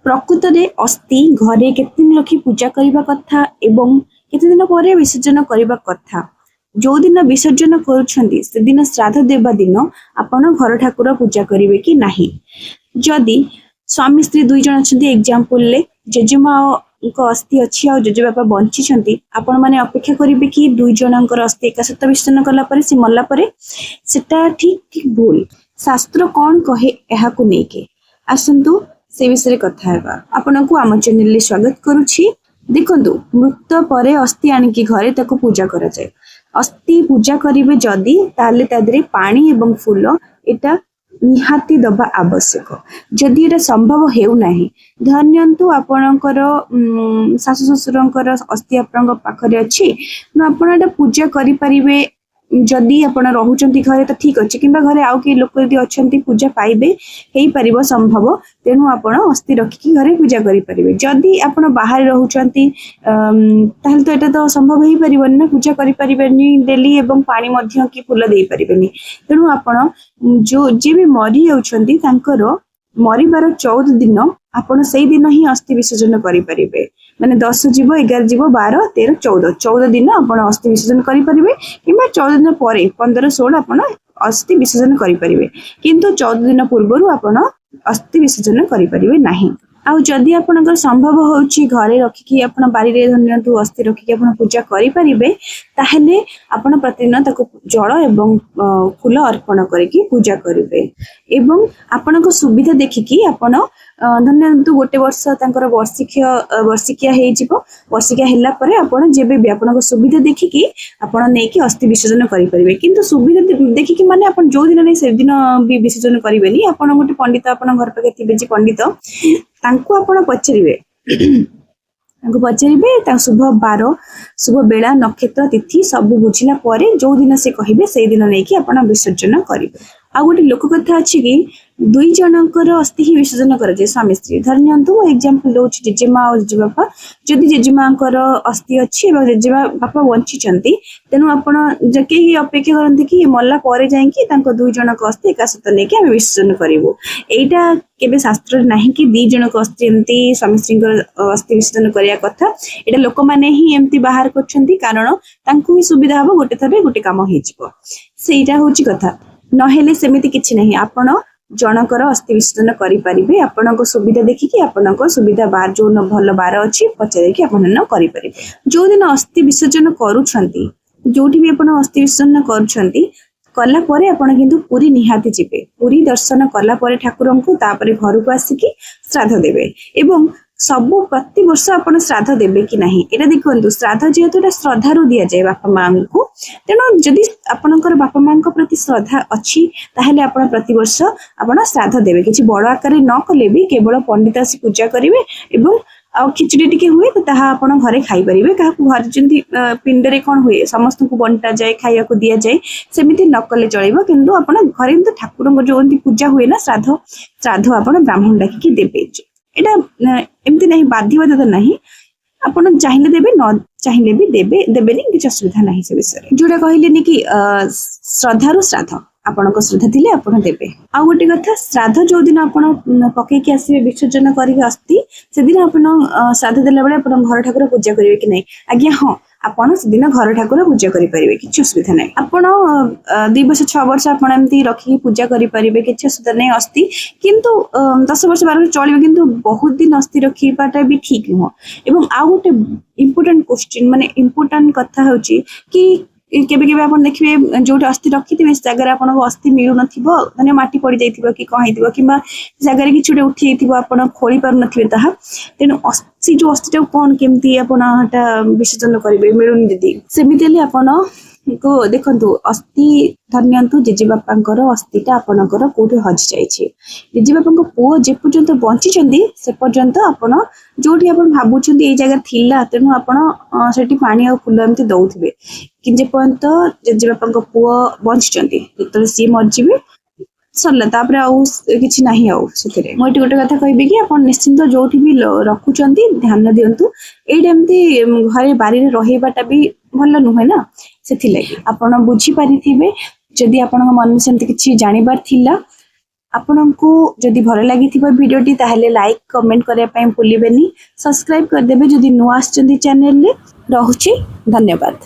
प्रकृत रे अस्थि घरे केते दिन रखी पूजा करबा कथा एवं केते दिन पर विसर्जन करबा कथा। जो दिन विसर्जन करुछंती से दिन श्राद्ध देवा दिन आपण घर ठाकुर पूजा करिवे कि नाही। जदि स्वामी स्त्री दुई जन अछंती एग्जांपल ले जेजेमा को अस्थि अच्छी आ जेजेबापा बंची आपण माने अपेक्षा करिवे कि दुई जनकर अस्थि एक सहित विसर्जन कला परे से मल्ला परे सेटा ठीक ठीक भूल शास्त्र कौन कहे एहा को नेके आसंतु से विषय कथा हेबा। आपनको आम चैनल ले स्वागत करूछि। देखंतु मृत परे अस्थि आनिकी घरे ताको पूजा करा जाय। अस्थि पूजा करिवे जदि ताले तादरे पानी एवं फूल एटा निहाती दबा आवश्यक। जदि एटा संभव हेउ नाही धन्यंतु आपणकर सासु ससुरंकर अस्थि आपन पाखरे अछि न आपण एटा पूजा करि परिबे। जदि आपण रहुचंती घरे तो ठीक अच्छे कि घरे आउ कि लोक यदि अच्छी पूजा पाइबे हेई परिबो संभव तेणु आपण अस्थि रखिकी घरे पूजा करि परिबे। जदि आपण बाहर रहुचंती ताहले तो एटा तो संभव हेई परिबनी ना पूजा करि परिबेनी डेली एवं पानी मध्य कि फूल देई परिबेनी। तेणु आपण जो जे भी मरी जाउछंती तांकर मरिबार 14 दिन आपण सेई दिन ही अस्थि विसर्जन करि परिबे। माने 10 जीव 11 जीव 12 13 14 दिन आपण अस्थि विसर्जन करि परिबे किबा 14 दिन परे 15 16 आपण अस्थि विसर्जन करि परिबे किंतु 14 दिन पूर्वरु आपण अस्थि विसर्जन करि परिबे नाही। आ जदि आपनकर संभव होउची घरे रखिकी आपण बारी रे धन्यंतु अस्थि रखिकी आपण पूजा करि परिबे ताहेले आपण प्रतिदिन ताको जल एवं फूल अर्पण करिकी पूजा करिवे एवं आपनको सुविधा देखिकी आपण धन्यंतु गोटे वर्ष तांकर वर्षिकिया हेई जिवो। वर्षिकिया हेला परे आपण जेबे भी आपनको सुविधा देखिकी आपण नेकी अस्थि विसर्जन करि परिबे किंतु सुविधा देखिकी माने आपण जो दिन नै से दिन भी विसर्जन करिवेनी। आपण गोटे पंडित आपण घर पाके थिबे जे पंडित तांको आपण पचरिवे तांको पचरिवे ता शुभ बार शुभ बेला नक्षत्र तिथि सब बुझिला परे जो दिन से कहिबे से दिन नेकी आपण विसर्जन करिवे। आ गोटे लोक कथा अछि कि दुई जनकर अस्थि ही विसर्जन कर जे स्वामी स्त्री धन्यंतु एग्जांपल दोछि जेजेमा और जेजेबापा जदि जेजेमांकर अस्थि अछि एवं जेजेबा बापा बंची चंती तेनु आपण जके ही अपेक्षा करंती कि मल्ला परे जाई कि तांको दुई जनक अस्थि एका सहित नेकी हम विसर्जन करिवो। एटा केबे शास्त्र नाही कि दुई जनक अस्थि एंती स्वामी स्त्रीकर अस्थि विसर्जन करिया कथा। एटा लोक माने ही एंती बाहर करछंती कारण तांको ही सुविधा हो गोटे थबे गोटे काम हे जिवो सेटा होची कथा। नहेले सेमिति किछि नाही आपण जनकर अस्थि विसर्जन करि परिबे आपनको सुविधा देखिकी आपनको सुविधा बार जो न भल बार अछि पचारे कि आपण न करि परिबे। जो दिन अस्थि विसर्जन करूछंती जोठी भी आपण अस्थि विसर्जन करूछंती कला परे आपण किंतु पूरी निहाती जिबे। पूरी दर्शन कला परे ठाकुरंकु तापरे घर को आसिकी श्राद्ध देबे एवं सब प्रति वर्ष आपण श्राद्ध देबे कि नाही एटा देखंतु। श्राद्ध जेहेतु एटा श्रद्धा रु दिया जाय बापा मां को तेणु जदि आपणकर बापा मां को प्रति श्रद्धा अछि ताहेले आपण प्रति वर्ष आपण श्राद्ध देबे। किछि बड़ आकार न कले भी केवल पंडित आसी पूजा करिवे एवं आ खिचड़ी टिके हुए तो ताहा आपण घरे खाई परिबे। काहा घर जंती पिंड रे कोन हुए समस्त को बंटा जाय खाइया को दिया जाय सेमिति न कले चलिबो किंतु आपण घरे तो ठाकुर जो पूजा हुए ना श्राद्ध श्राद्ध आपण ब्राह्मण डाकी देबे। एटा एमती नहीं बाध्यता नहीं आपण चाहिए देबे न चाहिए भी देबे देबेनी किछ असुविधा नहीं से विषय जोटा कहलेनी कि श्रद्धारु श्राद्ध आपनको श्रद्धा थिले आपण देबे। आ गोटे कथा श्राद्ध जो दिन आपण पके के आसीबे विसर्जन करिके अस्थि से दिन आपण श्राद्ध देला बेले आपण घर ठाकुर पूजा करिवे कि नहीं आज्ञा हां आपण से दिन घर ठाकुर पूजा करि परिबे किछ असुविधा नहीं। आपण 2 वर्ष 6 वर्ष आपण एमती रखी पूजा करि परिबे किछ असुविधा नहीं अस्थि किंतु 10 वर्ष 12 वर्ष चलिबे किंतु बहुत दिन अस्थि रखिबाटा भी ठीक नुह। एवं आ गोटे इंपोर्टेंट क्वेश्चन माने इंपोर्टेंट कथा होची कि केबे केबे आपण देखिबे जोटे अस्थि रखिथिबे से जगह आपण अस्थि मिलु नथिबो माने माटी पड़ी जाइथिबो कि कहि दिबो किबा जगह रे किछुटे उठी जाइथिबो आपण खोली पार नथिबे ताहा तेनु अस्थि जो अस्थि कोन केमती आपण हटा विसर्जन करिवे मिलुन दीदी सेमितेली आपण को देखंतु अस्थि धन्यंतु जेजेबापांकर अस्थिटा आपणकर कोठे हजि जाइछि। जेजेबापांक पुओ जे पर्यंत बंची चंदी से पर्यंत आपण जोठी आपण भाबुचंदी ए जगह थिला तेनु आपण सेठी पानी आ फूल एमती दउथिबे कि जे पर्यंत जेजेबापांक पुओ बंची चंदी जतले सी मरजिबे सरला तापर आउ किछि नाही आउ सेथिरे मोटी गोटे कथा कहबे कि आपण निश्चिंत जोठी भी रखुचंदी ध्यान दियंतु एटा एमती घरे बारी रे रहिबाटा भी भल नुहे ना सेथि लागि आपण बुझी पारिथिबे। जदि आपण मन में सेमती किछि जानिबार थिला आपनको जदि भल लगी भिडियोटी ताहले लाइक कमेंट करने भूलिबेनी सब्सक्राइब करदेबे जदि नुआ आछंती चैनल रे। रहुछि धन्यवाद।